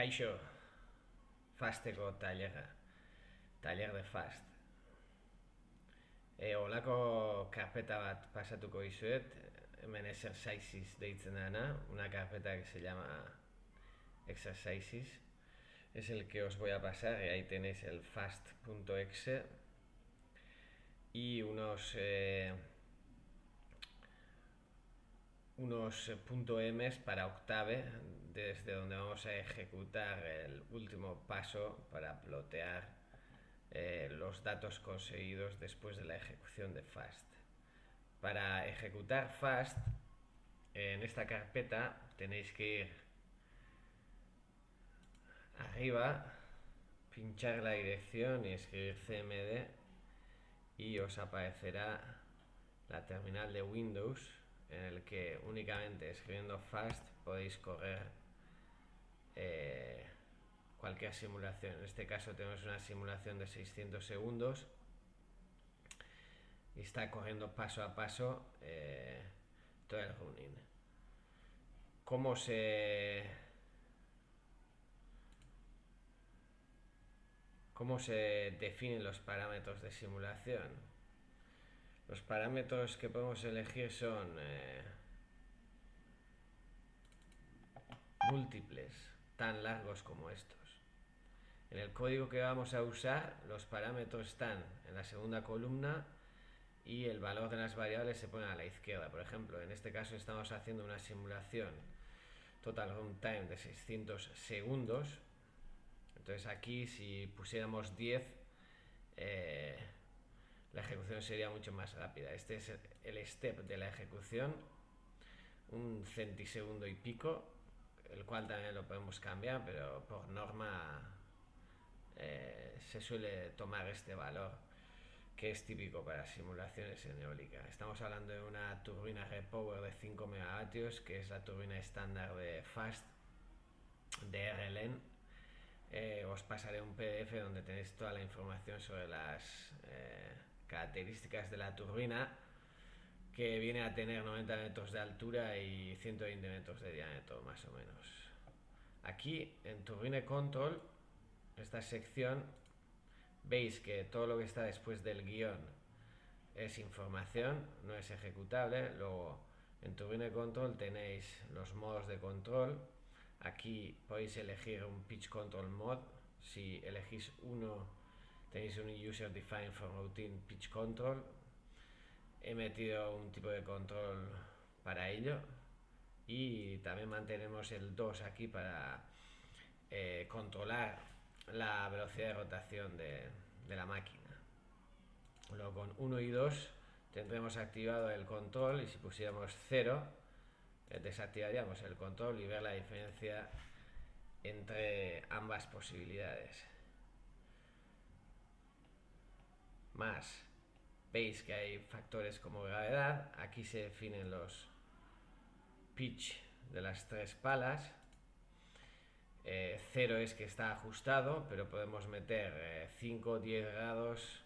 Kaixo, fasteko tailerra, tailer de fast. Olako karpeta bat pasatuko dizuet, hemen exercises deitzen dana, una carpeta que se llama exercises. Es el que os voy a pasar y ahí tenéis el fast.exe y unos .ms para Octave, desde donde vamos a ejecutar el último paso para plotear los datos conseguidos después de la ejecución de fast. Para ejecutar fast, en esta carpeta tenéis que ir arriba, pinchar la dirección y escribir cmd y os aparecerá la terminal de Windows en el que únicamente escribiendo fast podéis correr cualquier simulación. En este caso tenemos una simulación de 600 segundos y está corriendo paso a paso todo el running. ¿Cómo se definen los parámetros de simulación? Los parámetros que podemos elegir son múltiples, tan largos como estos. En el código que vamos a usar, los parámetros están en la segunda columna y el valor de las variables se pone a la izquierda. Por ejemplo, en este caso estamos haciendo una simulación total runtime de 600 segundos. Entonces aquí, si pusiéramos 10, la ejecución sería mucho más rápida. Este es el step de la ejecución, un centisegundo y pico, el cual también lo podemos cambiar, pero por norma se suele tomar este valor, que es típico para simulaciones en eólica. Estamos hablando de una turbina repower de 5 megavatios, que es la turbina estándar de fast de RLN. Os pasaré un PDF donde tenéis toda la información sobre las características de la turbina, que viene a tener 90 metros de altura y 120 metros de diámetro más o menos. Aquí en Turbine Control, esta sección, veis que todo lo que está después del guión es información, no es ejecutable. Luego en Turbine Control tenéis los modos de control. Aquí podéis elegir un Pitch Control Mode. Si elegís uno, tenéis un User Defined for Routine Pitch Control. He metido un tipo de control para ello. Y también mantenemos el 2 aquí para controlar la velocidad de rotación de la máquina. Luego con 1 y 2 tendremos activado el control, y si pusiéramos 0 desactivaríamos el control y ver la diferencia entre ambas posibilidades. Más, veis que hay factores como gravedad. Aquí se definen los pitch de las tres palas. 0 es que está ajustado, pero podemos meter 5 o 10 grados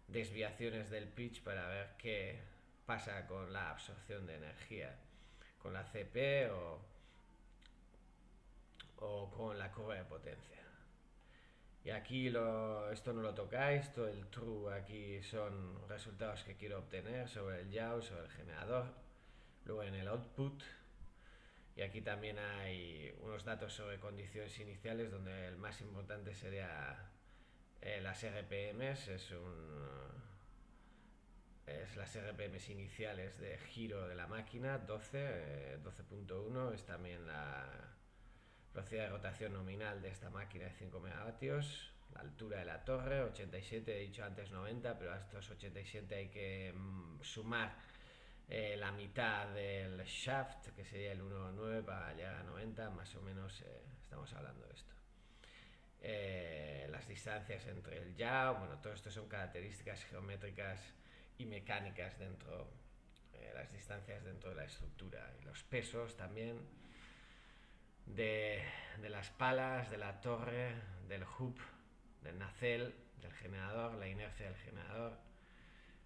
desviaciones del pitch para ver qué pasa con la absorción de energía, con la CP o con la curva de potencia. Y aquí esto no lo tocáis, todo el true aquí son resultados que quiero obtener sobre el yaw, sobre el generador. Luego en el output, y aquí también hay unos datos sobre condiciones iniciales, donde el más importante sería las RPMs, es las RPMs iniciales de giro de la máquina, 12.1, es también la velocidad de rotación nominal de esta máquina de 5 megavatios, la altura de la torre, 87, he dicho antes 90, pero a estos 87 hay que sumar la mitad del shaft, que sería el 1,9, para llegar a 90, más o menos estamos hablando de esto. Las distancias entre el yaw, bueno, todo esto son características geométricas y mecánicas dentro, las distancias dentro de la estructura, y los pesos también de las palas, de la torre, del hub, del nacelle, del generador, la inercia del generador,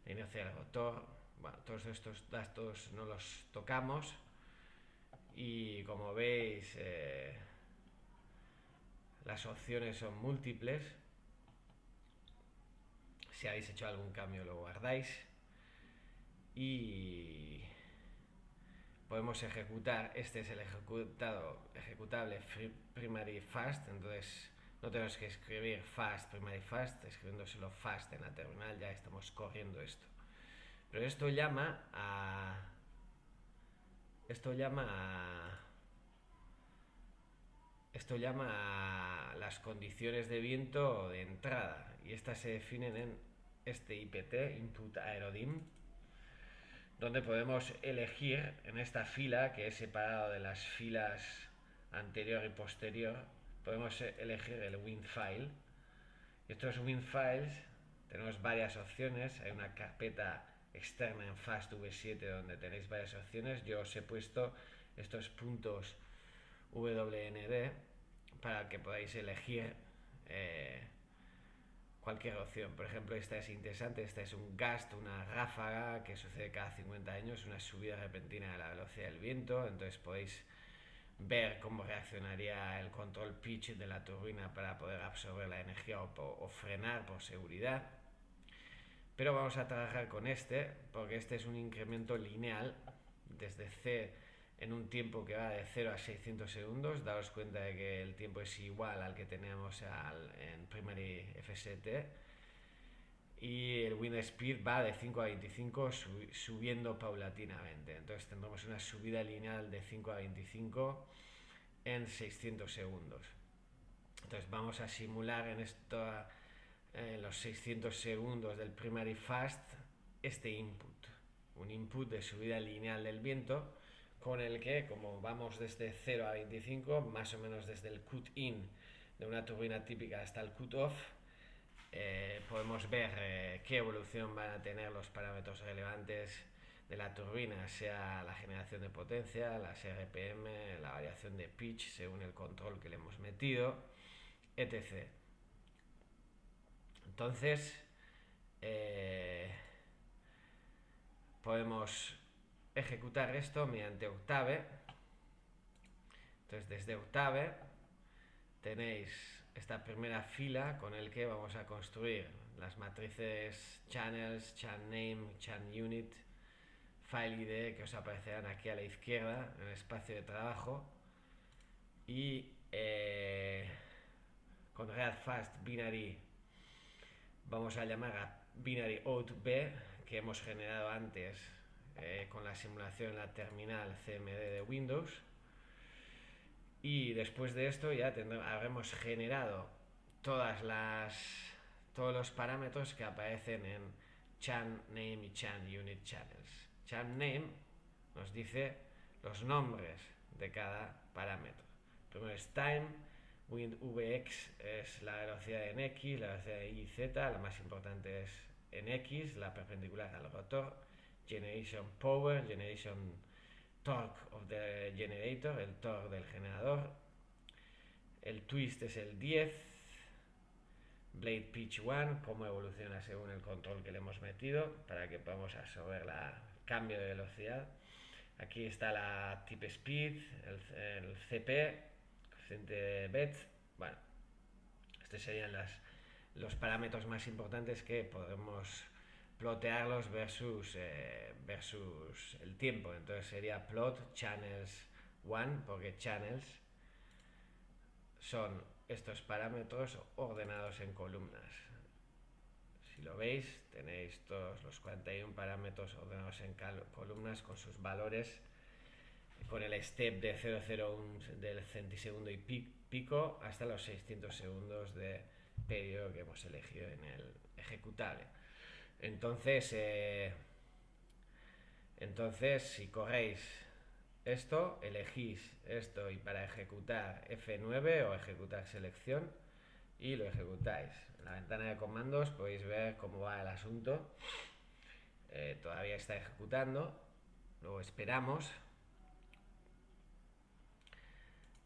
la inercia del rotor. Bueno, todos estos datos no los tocamos, y como veis las opciones son múltiples. Si habéis hecho algún cambio lo guardáis. Y podemos ejecutar, este es el ejecutable primary fast, entonces no tenemos que escribir fast primary fast, escribiendo solo fast en la terminal ya estamos corriendo esto. Pero esto llama a las condiciones de viento de entrada, y estas se definen en este IPT, Input Aerodim, donde podemos elegir en esta fila, que es separado de las filas anterior y posterior, podemos elegir el WinFile. Y estos WinFiles tenemos varias opciones. Hay una carpeta externa en FastV7 donde tenéis varias opciones. Yo os he puesto estos puntos WND para que podáis elegir cualquier opción. Por ejemplo, esta es interesante, esta es un gust, una ráfaga que sucede cada 50 años, una subida repentina de la velocidad del viento. Entonces podéis ver cómo reaccionaría el control pitch de la turbina para poder absorber la energía o frenar por seguridad. Pero vamos a trabajar con este, porque este es un incremento lineal desde C en un tiempo que va de 0 a 600 segundos. Daos cuenta de que el tiempo es igual al que teníamos en Primary FST. Y el wind speed va de 5 a 25 subiendo paulatinamente. Entonces tendremos una subida lineal de 5 a 25 en 600 segundos. Entonces vamos a simular en los 600 segundos del primary fast este input. Un input de subida lineal del viento con el que, como vamos desde 0 a 25, más o menos desde el cut-in de una turbina típica hasta el cut-off, podemos ver qué evolución van a tener los parámetros relevantes de la turbina, sea la generación de potencia, las RPM, la variación de pitch según el control que le hemos metido, etc. Entonces, podemos ejecutar esto mediante Octave. Entonces, desde Octave tenéis esta primera fila con el que vamos a construir las matrices channels, chan name, chan unit, file ID, que os aparecerán aquí a la izquierda en el espacio de trabajo. Y con readfast binary vamos a llamar a binary out b, que hemos generado antes con la simulación en la terminal CMD de Windows. Y después de esto ya habremos generado todos los parámetros que aparecen en chan name y chan unit channels. Chan name nos dice los nombres de cada parámetro. Primero es time, wind vx es la velocidad en x, la velocidad en y, z, la más importante es en x, la perpendicular al rotor. Generation power, generation torque of the generator, el torque del generador. El twist es el 10. Blade pitch 1, cómo evoluciona según el control que le hemos metido para que podamos absorber el cambio de velocidad. Aquí está la tip speed, el CP, coeficiente de Betz. Bueno, estos serían los parámetros más importantes que podemos plotearlos versus el tiempo. Entonces sería plot channels 1, porque channels son estos parámetros ordenados en columnas. Si lo veis, tenéis todos los 41 parámetros ordenados en columnas con sus valores, con el step de 0,01 del centisegundo y pico hasta los 600 segundos de periodo que hemos elegido en el ejecutable. Entonces, si corréis esto, elegís esto y para ejecutar F9 o ejecutar selección y lo ejecutáis. En la ventana de comandos podéis ver cómo va el asunto. Todavía está ejecutando, luego esperamos.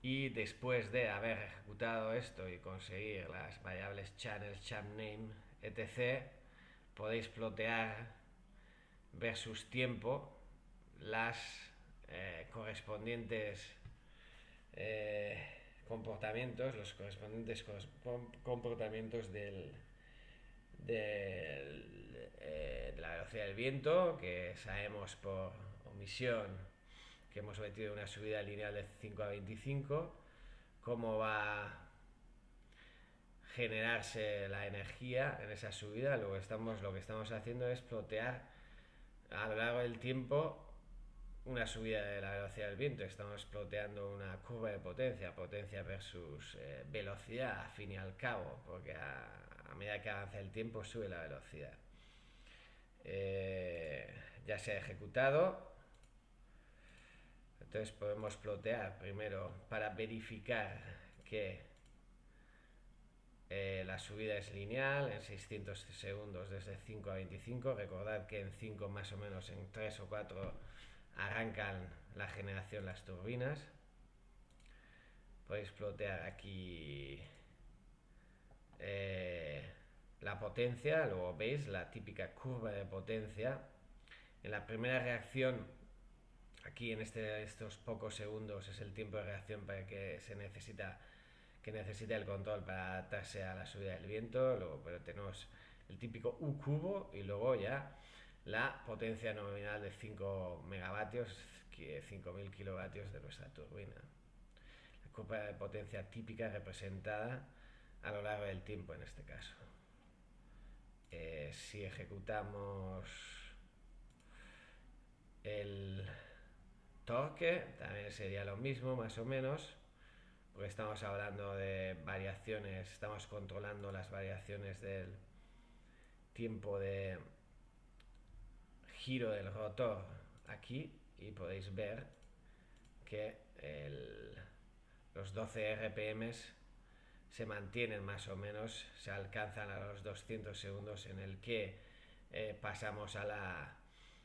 Y después de haber ejecutado esto y conseguir las variables channels, chan name, etc., podéis plotear versus tiempo las correspondientes comportamientos, los correspondientes comportamientos de la velocidad del viento, que sabemos por omisión que hemos metido una subida lineal de 5 a 25, cómo va a generarse la energía en esa subida. Lo que estamos haciendo es plotear a lo largo del tiempo una subida de la velocidad del viento. Estamos ploteando una curva de potencia versus velocidad, al fin y al cabo, porque a medida que avanza el tiempo sube la velocidad. Ya se ha ejecutado, entonces podemos plotear primero para verificar que la subida es lineal en 600 segundos desde 5 a 25. Recordad que en 5 más o menos, en 3 o 4 arrancan la generación las turbinas. Podéis plotear aquí la potencia, luego veis la típica curva de potencia. En la primera reacción, aquí en estos pocos segundos, es el tiempo de reacción para que necesita el control para adaptarse a la subida del viento. Luego, pero tenemos el típico U cubo y luego ya la potencia nominal de 5 megavatios, 5.000 kilovatios de nuestra turbina. La curva de potencia típica representada a lo largo del tiempo en este caso. Si ejecutamos el torque, también sería lo mismo más o menos, porque estamos hablando de variaciones, estamos controlando las variaciones del tiempo de giro del rotor aquí, y podéis ver que los 12 RPMs se mantienen más o menos, se alcanzan a los 200 segundos en el que pasamos a la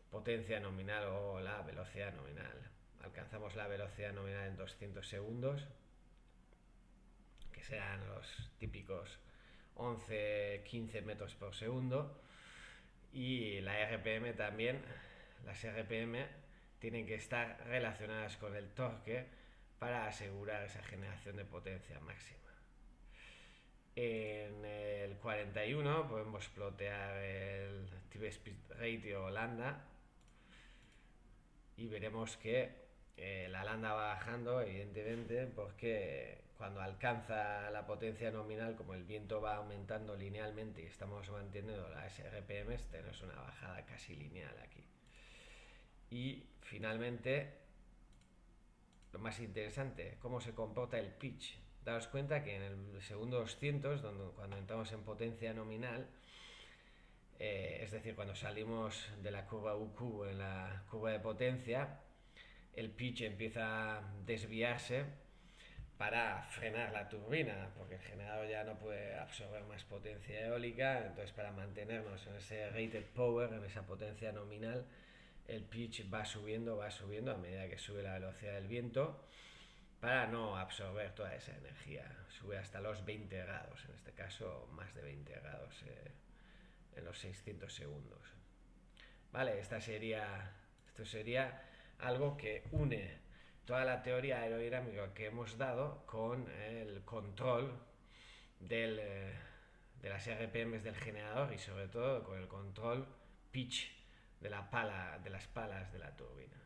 potencia nominal o la velocidad nominal. Alcanzamos la velocidad nominal en 200 segundos, que serán los típicos 11-15 metros por segundo, y la RPM también. Las RPM tienen que estar relacionadas con el torque para asegurar esa generación de potencia máxima. En el 41 podemos plotear el Tube Speed Ratio lambda y veremos que la lambda va bajando, evidentemente, porque cuando alcanza la potencia nominal, como el viento va aumentando linealmente y estamos manteniendo las RPMs, tenemos una bajada casi lineal aquí. Y finalmente, lo más interesante, cómo se comporta el pitch. Daos cuenta que en el segundo 200, cuando entramos en potencia nominal, es decir, cuando salimos de la curva UQ en la curva de potencia, el pitch empieza a desviarse para frenar la turbina, porque el generador ya no puede absorber más potencia eólica. Entonces, para mantenernos en ese rated power, en esa potencia nominal, el pitch va subiendo a medida que sube la velocidad del viento, para no absorber toda esa energía. Sube hasta los 20 grados, en este caso más de 20 grados en los 600 segundos. Vale, esto sería algo que une toda la teoría aerodinámica que hemos dado con el control de las RPMs del generador, y sobre todo con el control pitch de las palas de la turbina.